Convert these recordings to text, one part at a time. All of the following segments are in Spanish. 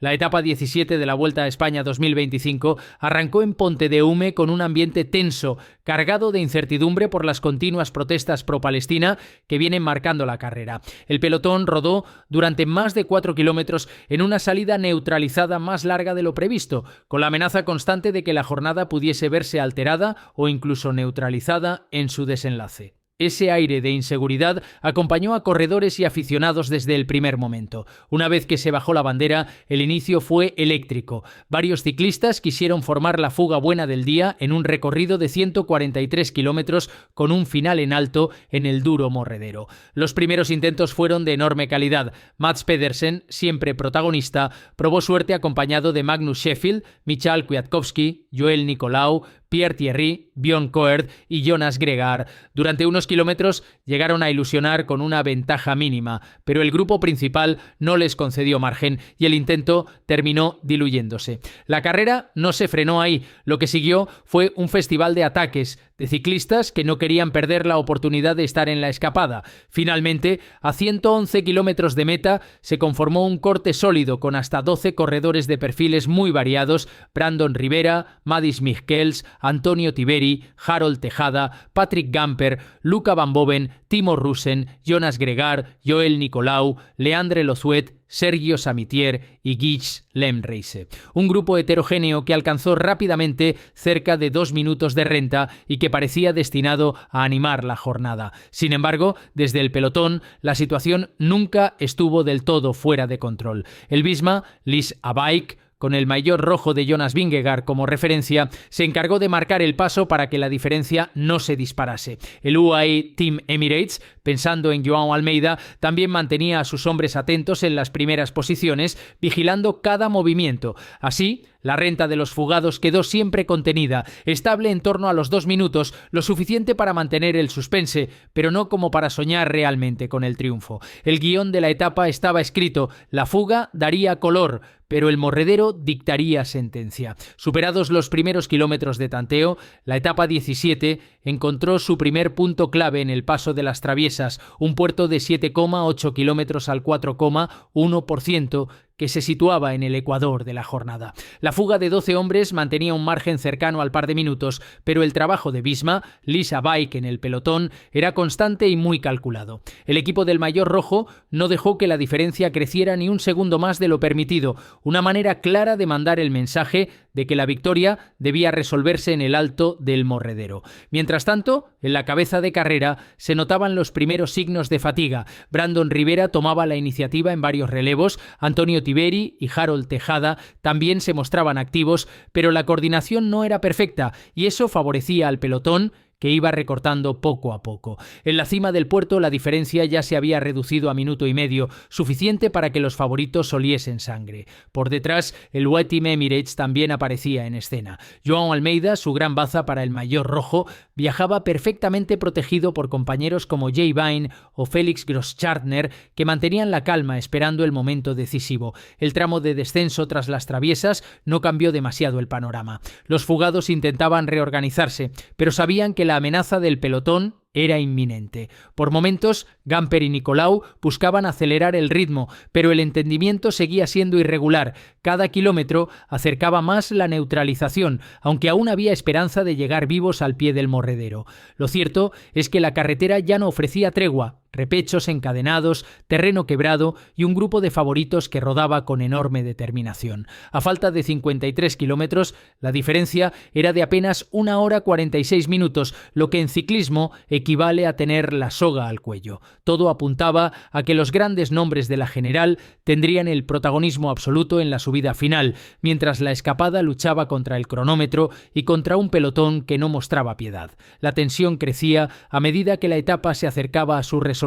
La etapa 17 de la Vuelta a España 2025 arrancó en Pontedeume con un ambiente tenso, cargado de incertidumbre por las continuas protestas pro-Palestina que vienen marcando la carrera. El pelotón rodó durante más de 4 kilómetros en una salida neutralizada más larga de lo previsto, con la amenaza constante de que la jornada pudiese verse alterada o incluso neutralizada en su desenlace. Ese aire de inseguridad acompañó a corredores y aficionados desde el primer momento. Una vez que se bajó la bandera, el inicio fue eléctrico. Varios ciclistas quisieron formar la fuga buena del día en un recorrido de 143 kilómetros con un final en alto en el duro Morredero. Los primeros intentos fueron de enorme calidad. Mads Pedersen, siempre protagonista, probó suerte acompañado de Magnus Sheffield, Michał Kwiatkowski, Joel Nicolau, Pierre Thierry, Björn Koerd y Jonas Gregar. Durante unos kilómetros llegaron a ilusionar con una ventaja mínima, pero el grupo principal no les concedió margen y el intento terminó diluyéndose. La carrera no se frenó ahí. Lo que siguió fue un festival de ataques, de ciclistas que no querían perder la oportunidad de estar en la escapada. Finalmente, a 111 kilómetros de meta, se conformó un corte sólido con hasta 12 corredores de perfiles muy variados: Brandon Rivera, Madis Michels, Antonio Tiberi, Harold Tejada, Patrick Gamper, Luca Van Boven, Timo Russen, Jonas Gregar, Joel Nicolau, Leandre Lozuet, Sergio Samitier y Guiche Lemreise. Un grupo heterogéneo que alcanzó rápidamente cerca de 2 minutos de renta y que parecía destinado a animar la jornada. Sin embargo, desde el pelotón, la situación nunca estuvo del todo fuera de control. El Visma, Lies Abaik, con el maillot rojo de Jonas Vingegaard como referencia, se encargó de marcar el paso para que la diferencia no se disparase. El UAE Team Emirates, pensando en João Almeida, también mantenía a sus hombres atentos en las primeras posiciones, vigilando cada movimiento. Así, la renta de los fugados quedó siempre contenida, estable en torno a los 2 minutos, lo suficiente para mantener el suspense, pero no como para soñar realmente con el triunfo. El guión de la etapa estaba escrito: la fuga daría color, pero el Morredero dictaría sentencia. Superados los primeros kilómetros de tanteo, la etapa 17 encontró su primer punto clave en el Paso de las Traviesas, un puerto de 7,8 kilómetros al 4,1%, que se situaba en el ecuador de la jornada. La fuga de 12 hombres mantenía un margen cercano al par de minutos, pero el trabajo de Visma, Lies Abaik en el pelotón, era constante y muy calculado. El equipo del maillot rojo no dejó que la diferencia creciera ni un segundo más de lo permitido, una manera clara de mandar el mensaje de que la victoria debía resolverse en el alto del Morredero. Mientras tanto, en la cabeza de carrera se notaban los primeros signos de fatiga. Brandon Rivera tomaba la iniciativa en varios relevos, Antonio Tiberi y Harold Tejada también se mostraban activos, pero la coordinación no era perfecta y eso favorecía al pelotón, que iba recortando poco a poco. En la cima del puerto la diferencia ya se había reducido a 1,5 minutos, suficiente para que los favoritos oliesen sangre. Por detrás, el UAE Team Emirates también aparecía en escena. João Almeida, su gran baza para el maillot rojo, viajaba perfectamente protegido por compañeros como Jay Vine o Felix Großschartner, que mantenían la calma esperando el momento decisivo. El tramo de descenso tras las traviesas no cambió demasiado el panorama. Los fugados intentaban reorganizarse, pero sabían que la amenaza del pelotón era inminente. Por momentos, Gamper y Nicolau buscaban acelerar el ritmo, pero el entendimiento seguía siendo irregular. Cada kilómetro acercaba más la neutralización, aunque aún había esperanza de llegar vivos al pie del Morredero. Lo cierto es que la carretera ya no ofrecía tregua. Repechos encadenados, terreno quebrado y un grupo de favoritos que rodaba con enorme determinación. A falta de 53 kilómetros, la diferencia era de apenas 1 hora 46 minutos, lo que en ciclismo equivale a tener la soga al cuello. Todo apuntaba a que los grandes nombres de la general tendrían el protagonismo absoluto en la subida final, mientras la escapada luchaba contra el cronómetro y contra un pelotón que no mostraba piedad. La tensión crecía a medida que la etapa se acercaba a su resolución.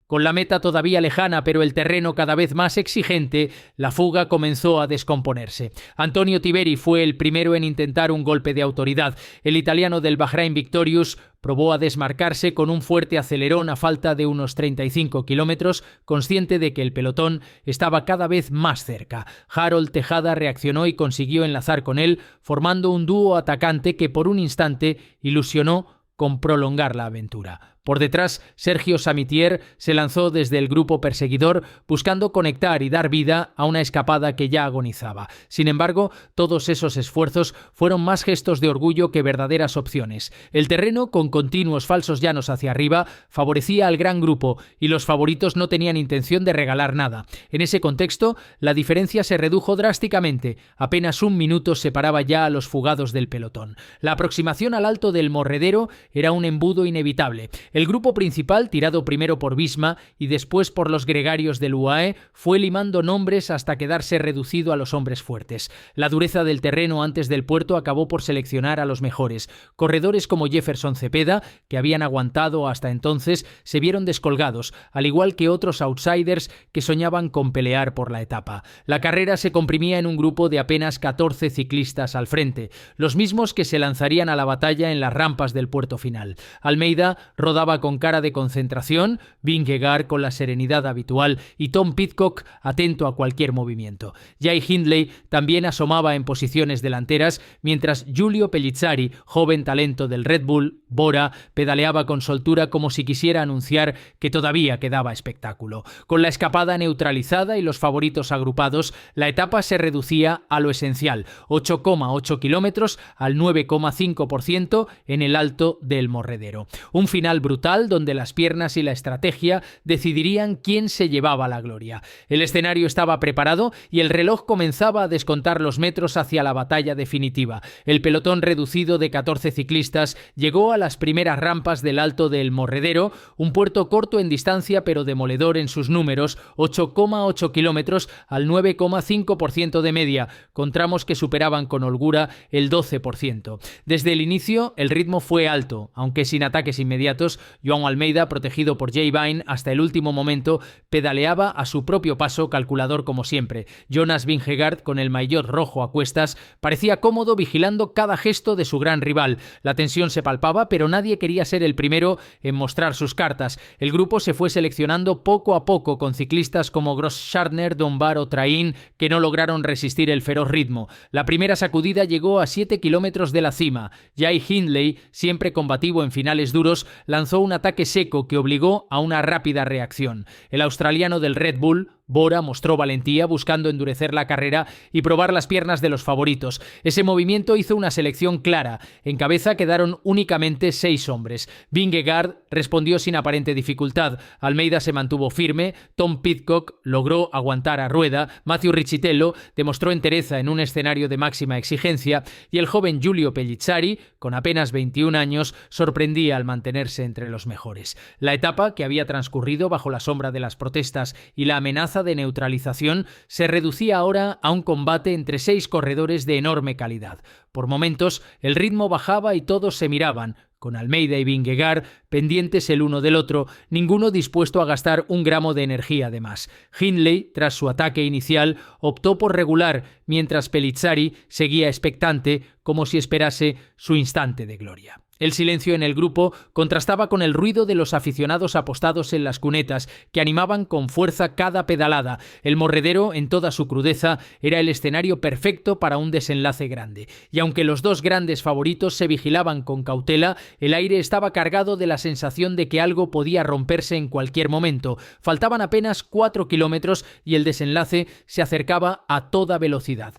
Con la meta todavía lejana, pero el terreno cada vez más exigente, la fuga comenzó a descomponerse. Antonio Tiberi fue el primero en intentar un golpe de autoridad. El italiano del Bahrain Victorious probó a desmarcarse con un fuerte acelerón a falta de unos 35 kilómetros, consciente de que el pelotón estaba cada vez más cerca. Harold Tejada reaccionó y consiguió enlazar con él, formando un dúo atacante que por un instante ilusionó con prolongar la aventura. Por detrás, Sergio Samitier se lanzó desde el grupo perseguidor buscando conectar y dar vida a una escapada que ya agonizaba. Sin embargo, todos esos esfuerzos fueron más gestos de orgullo que verdaderas opciones. El terreno, con continuos falsos llanos hacia arriba, favorecía al gran grupo y los favoritos no tenían intención de regalar nada. En ese contexto, la diferencia se redujo drásticamente. Apenas un minuto separaba ya a los fugados del pelotón. La aproximación al alto del Morredero era un embudo inevitable. El grupo principal, tirado primero por Visma y después por los gregarios del UAE, fue limando nombres hasta quedarse reducido a los hombres fuertes. La dureza del terreno antes del puerto acabó por seleccionar a los mejores. Corredores como Jefferson Cepeda, que habían aguantado hasta entonces, se vieron descolgados, al igual que otros outsiders que soñaban con pelear por la etapa. La carrera se comprimía en un grupo de apenas 14 ciclistas al frente, los mismos que se lanzarían a la batalla en las rampas del puerto final. Almeida rodaba con cara de concentración, Vingegaard con la serenidad habitual y Tom Pidcock atento a cualquier movimiento. Jay Hindley también asomaba en posiciones delanteras, mientras Giulio Pellizzari, joven talento del Red Bull, Bora, pedaleaba con soltura como si quisiera anunciar que todavía quedaba espectáculo. Con la escapada neutralizada y los favoritos agrupados, la etapa se reducía a lo esencial, 8,8 kilómetros al 9,5% en el alto del Morredero. Un final brutal donde las piernas y la estrategia decidirían quién se llevaba la gloria. El escenario estaba preparado y el reloj comenzaba a descontar los metros hacia la batalla definitiva. El pelotón reducido de 14 ciclistas llegó a las primeras rampas del alto del Morredero, un puerto corto en distancia pero demoledor en sus números, 8,8 kilómetros al 9,5% de media, con tramos que superaban con holgura el 12%. Desde el inicio, el ritmo fue alto, aunque sin ataques inmediatos. Joan Almeida, protegido por Jay Vine hasta el último momento, pedaleaba a su propio paso, calculador como siempre. Jonas Vingegaard, con el maillot rojo a cuestas, parecía cómodo vigilando cada gesto de su gran rival. La tensión se palpaba, pero nadie quería ser el primero en mostrar sus cartas. El grupo se fue seleccionando poco a poco, con ciclistas como Grossschartner, Dunbar o Train, que no lograron resistir el feroz ritmo. La primera sacudida llegó a 7 kilómetros de la cima. Jay Hindley, siempre combativo en finales duros, lanzó un ataque seco que obligó a una rápida reacción. El australiano del Red Bull, Bora, mostró valentía buscando endurecer la carrera y probar las piernas de los favoritos. Ese movimiento hizo una selección clara. En cabeza quedaron únicamente 6 hombres. Vingegaard respondió sin aparente dificultad. Almeida se mantuvo firme. Tom Pidcock logró aguantar a rueda. Matthew Riccitello demostró entereza en un escenario de máxima exigencia. Y el joven Giulio Pellizzari, con apenas 21 años, sorprendía al mantenerse entre los mejores. La etapa, que había transcurrido bajo la sombra de las protestas y la amenaza de neutralización, se reducía ahora a un combate entre 6 corredores de enorme calidad. Por momentos, el ritmo bajaba y todos se miraban, con Almeida y Vingegaard pendientes el uno del otro, ninguno dispuesto a gastar un gramo de energía de más. Hindley, tras su ataque inicial, optó por regular, mientras Pellizzari seguía expectante, como si esperase su instante de gloria. El silencio en el grupo contrastaba con el ruido de los aficionados apostados en las cunetas, que animaban con fuerza cada pedalada. El Morredero, en toda su crudeza, era el escenario perfecto para un desenlace grande. Y aunque los dos grandes favoritos se vigilaban con cautela, el aire estaba cargado de la sensación de que algo podía romperse en cualquier momento. Faltaban apenas 4 kilómetros y el desenlace se acercaba a toda velocidad.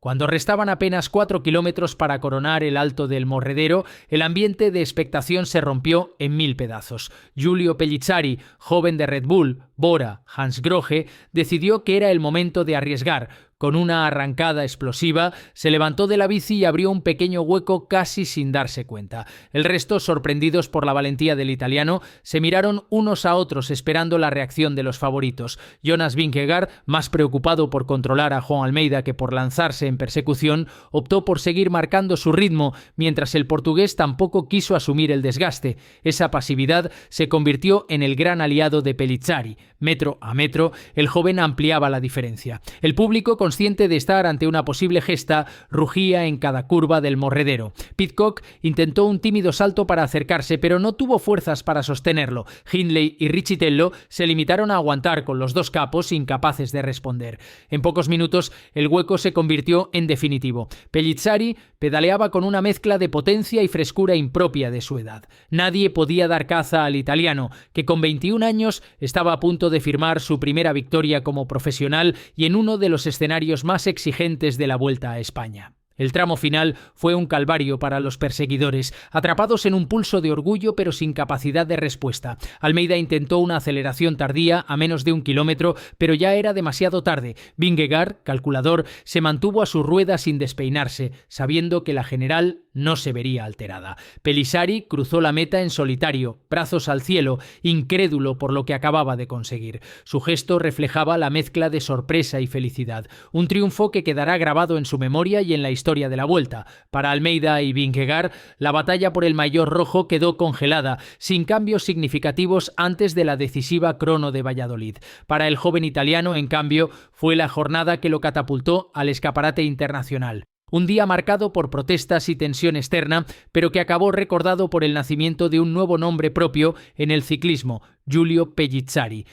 Cuando restaban apenas 4 kilómetros para coronar el alto del Morredero, el ambiente de expectación se rompió en 1000 pedazos. Giulio Pellizzari, joven de Red Bull, Bora, Hans Grohe, decidió que era el momento de arriesgar. Con una arrancada explosiva, se levantó de la bici y abrió un pequeño hueco casi sin darse cuenta. El resto, sorprendidos por la valentía del italiano, se miraron unos a otros esperando la reacción de los favoritos. Jonas Vingegaard, más preocupado por controlar a Joan Almeida que por lanzarse en persecución, optó por seguir marcando su ritmo, mientras el portugués tampoco quiso asumir el desgaste. Esa pasividad se convirtió en el gran aliado de Pellizzari. Metro a metro, el joven ampliaba la diferencia. El público consciente de estar ante una posible gesta, rugía en cada curva del morredero. Pidcock intentó un tímido salto para acercarse, pero no tuvo fuerzas para sostenerlo. Hindley y Riccitello se limitaron a aguantar con los dos capos incapaces de responder. En pocos minutos el hueco se convirtió en definitivo. Pellizzari pedaleaba con una mezcla de potencia y frescura impropia de su edad. Nadie podía dar caza al italiano, que con 21 años estaba a punto de firmar su primera victoria como profesional y en uno de los escenarios más exigentes de la Vuelta a España. El tramo final fue un calvario para los perseguidores, atrapados en un pulso de orgullo pero sin capacidad de respuesta. Almeida intentó una aceleración tardía a menos de 1 kilómetro, pero ya era demasiado tarde. Vingegaard, calculador, se mantuvo a su rueda sin despeinarse, sabiendo que la general no se vería alterada. Pellizzari cruzó la meta en solitario, brazos al cielo, incrédulo por lo que acababa de conseguir. Su gesto reflejaba la mezcla de sorpresa y felicidad. Un triunfo que quedará grabado en su memoria y en la historia de la Vuelta. Para Almeida y Vingegaard, la batalla por el maillot rojo quedó congelada, sin cambios significativos antes de la decisiva crono de Valladolid. Para el joven italiano, en cambio, fue la jornada que lo catapultó al escaparate internacional. Un día marcado por protestas y tensión externa, pero que acabó recordado por el nacimiento de un nuevo nombre propio en el ciclismo, Giulio Pellizzari.